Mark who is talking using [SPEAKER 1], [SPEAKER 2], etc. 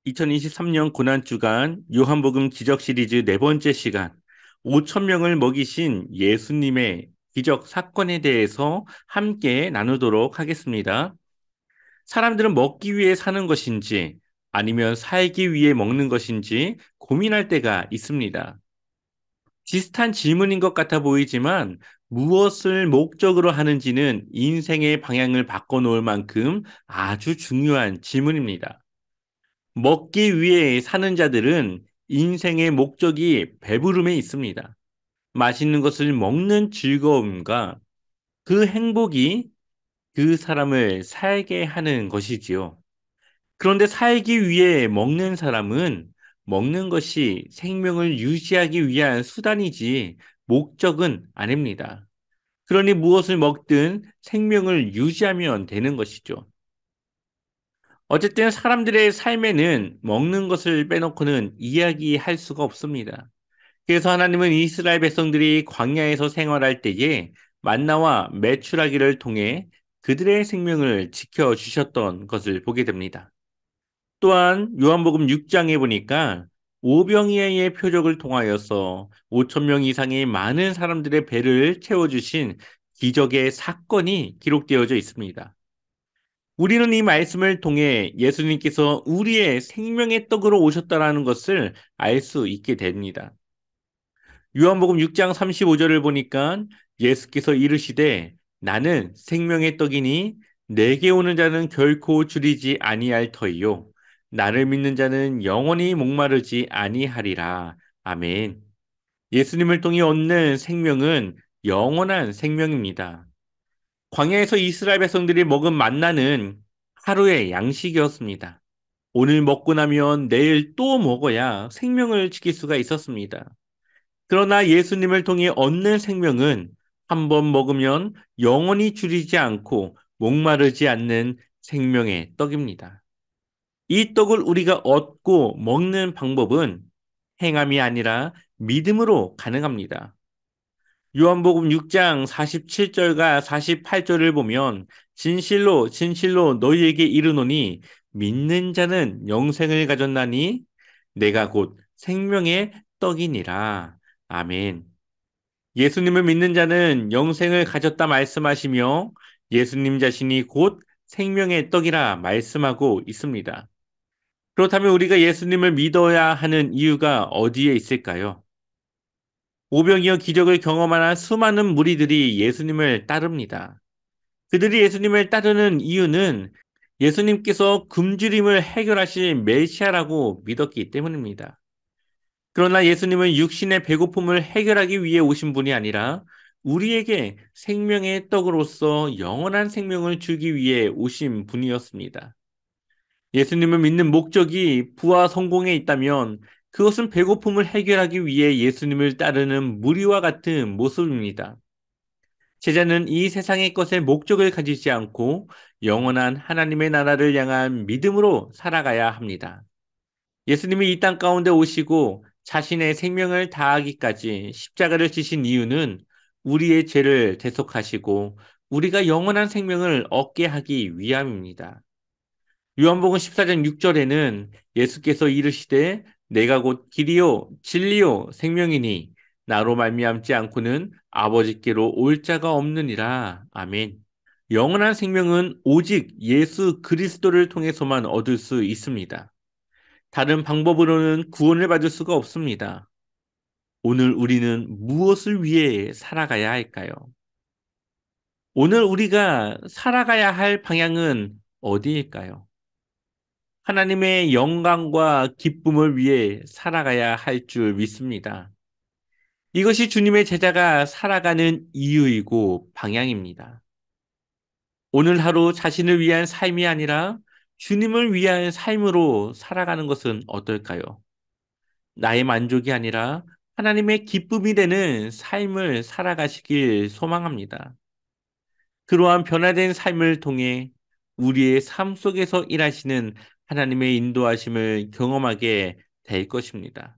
[SPEAKER 1] 2023년 고난주간 요한복음 기적 시리즈 네 번째 시간 5천 명을 먹이신 예수님의 기적 사건에 대해서 함께 나누도록 하겠습니다. 사람들은 먹기 위해 사는 것인지 아니면 살기 위해 먹는 것인지 고민할 때가 있습니다. 비슷한 질문인 것 같아 보이지만 무엇을 목적으로 하는지는 인생의 방향을 바꿔놓을 만큼 아주 중요한 질문입니다. 먹기 위해 사는 자들은 인생의 목적이 배부름에 있습니다. 맛있는 것을 먹는 즐거움과 그 행복이 그 사람을 살게 하는 것이지요. 그런데 살기 위해 먹는 사람은 먹는 것이 생명을 유지하기 위한 수단이지 목적은 아닙니다. 그러니 무엇을 먹든 생명을 유지하면 되는 것이죠. 어쨌든 사람들의 삶에는 먹는 것을 빼놓고는 이야기할 수가 없습니다. 그래서 하나님은 이스라엘 백성들이 광야에서 생활할 때에 만나와 메추라기를 통해 그들의 생명을 지켜주셨던 것을 보게 됩니다. 또한 요한복음 6장에 보니까 오병이어의 표적을 통하여서 5천 명 이상의 많은 사람들의 배를 채워주신 기적의 사건이 기록되어져 있습니다. 우리는 이 말씀을 통해 예수님께서 우리의 생명의 떡으로 오셨다라는 것을 알 수 있게 됩니다. 요한복음 6장 35절을 보니까 예수께서 이르시되 나는 생명의 떡이니 내게 오는 자는 결코 줄이지 아니할 터이요 나를 믿는 자는 영원히 목마르지 아니하리라. 아멘. 예수님을 통해 얻는 생명은 영원한 생명입니다. 광야에서 이스라엘 백성들이 먹은 만나는 하루의 양식이었습니다. 오늘 먹고 나면 내일 또 먹어야 생명을 지킬 수가 있었습니다. 그러나 예수님을 통해 얻는 생명은 한 번 먹으면 영원히 줄이지 않고 목마르지 않는 생명의 떡입니다. 이 떡을 우리가 얻고 먹는 방법은 행함이 아니라 믿음으로 가능합니다. 요한복음 6장 47절과 48절을 보면 진실로 진실로 너희에게 이르노니 믿는 자는 영생을 가졌나니 내가 곧 생명의 떡이니라. 아멘. 예수님을 믿는 자는 영생을 가졌다 말씀하시며 예수님 자신이 곧 생명의 떡이라 말씀하고 있습니다. 그렇다면 우리가 예수님을 믿어야 하는 이유가 어디에 있을까요? 오병이어 기적을 경험한 수많은 무리들이 예수님을 따릅니다. 그들이 예수님을 따르는 이유는 예수님께서 굶주림을 해결하신 메시아라고 믿었기 때문입니다. 그러나 예수님은 육신의 배고픔을 해결하기 위해 오신 분이 아니라 우리에게 생명의 떡으로서 영원한 생명을 주기 위해 오신 분이었습니다. 예수님을 믿는 목적이 부와 성공에 있다면 그것은 배고픔을 해결하기 위해 예수님을 따르는 무리와 같은 모습입니다. 제자는 이 세상의 것에 목적을 가지지 않고 영원한 하나님의 나라를 향한 믿음으로 살아가야 합니다. 예수님이 이 땅 가운데 오시고 자신의 생명을 다하기까지 십자가를 지신 이유는 우리의 죄를 대속하시고 우리가 영원한 생명을 얻게 하기 위함입니다. 요한복음 14장 6절에는 예수께서 이르시되 내가 곧 길이요 진리요 생명이니 나로 말미암지 않고는 아버지께로 올 자가 없느니라. 아멘. 영원한 생명은 오직 예수 그리스도를 통해서만 얻을 수 있습니다. 다른 방법으로는 구원을 받을 수가 없습니다. 오늘 우리는 무엇을 위해 살아가야 할까요? 오늘 우리가 살아가야 할 방향은 어디일까요? 하나님의 영광과 기쁨을 위해 살아가야 할 줄 믿습니다. 이것이 주님의 제자가 살아가는 이유이고 방향입니다. 오늘 하루 자신을 위한 삶이 아니라 주님을 위한 삶으로 살아가는 것은 어떨까요? 나의 만족이 아니라 하나님의 기쁨이 되는 삶을 살아가시길 소망합니다. 그러한 변화된 삶을 통해 우리의 삶 속에서 일하시는 하나님의 인도하심을 경험하게 될 것입니다.